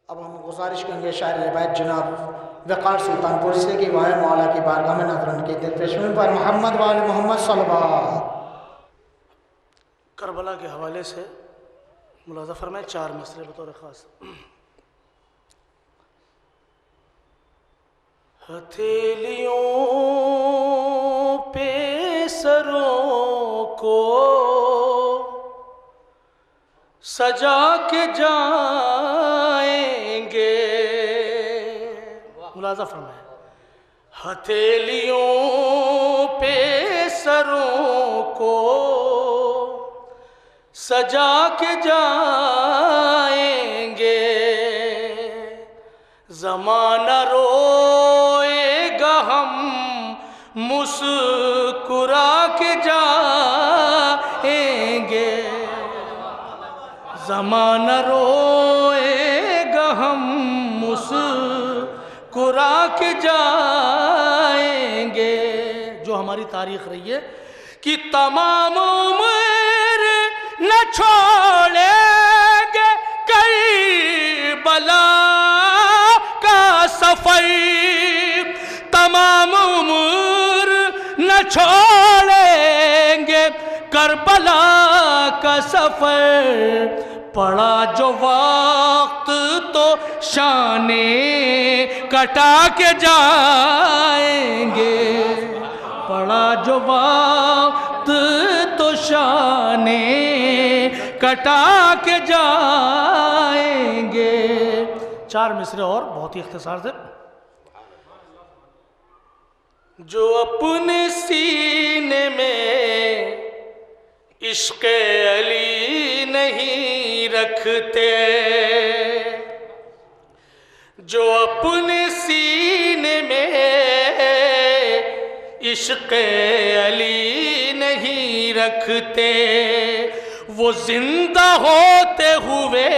اب ہم گزارش کریں گے شاعر روایت جناب وقار سلطان پور سے کہ واہ مولا کی بارگاہ میں نظران کی دلپیشمی پر محمد وآل محمد صلی اللہ علیہ وسلم کربلا کے حوالے سے ملاحظہ فرمائے 4 مصرے بطور خاص. ہتھیلیوں پہ سروں کو سجا کے جائیں گے. ملاحظہ فرمائے ہتھیلیوں پہ سروں کو سجا کے جائیں گے. زمانہ روئے گا ہم مسکرا کے جائیں گے. زمانہ روئے گا ہم مسکرا کے جائیں گے. جو ہماری تاریخ رہی ہے کہ تمام عمر نہ چھوڑیں گے کربلا کا سفر. تمام عمر نہ چھوڑیں گے کربلا کا سفر. پڑا جو وقت تو شانے کٹا کے جائیں گے. پڑا جو وقت تو شانے کٹا کے جائیں گے. 4 مصرے اور بہت ہی اختصار سے. جو اپنے سینے میں عشق علی نہیں رکھتے, جو اپنے سینے میں عشق علی نہیں رکھتے, وہ زندہ ہوتے ہوئے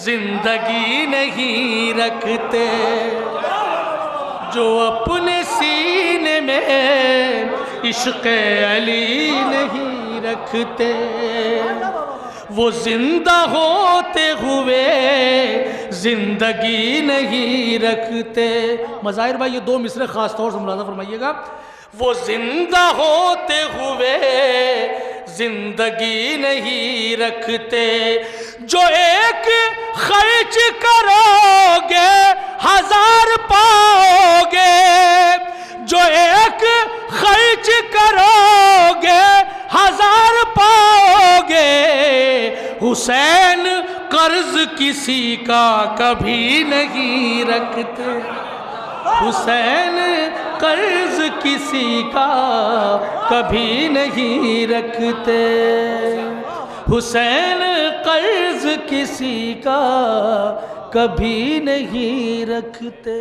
زندگی نہیں رکھتے. جو اپنے سینے میں عشق علی نہیں رکھتے, وہ زندہ ہوتے ہوئے زندگی نہیں رکھتے. مظاہر بھائی یہ 2 مصرے خاص طور سے ملاحظہ فرمائیے گا. وہ زندہ ہوتے ہوئے زندگی نہیں رکھتے. جو ایک خرچ کرو گے 1000 پاؤ گے. جو ایک خرچ کرو گے 1000 پاؤ گے. حسین قرض کسی کا کبھی نہیں رکھتے. حسین قرض کسی کا کبھی نہیں رکھتے. حسین قرض کسی کا کبھی نہیں رکھتے.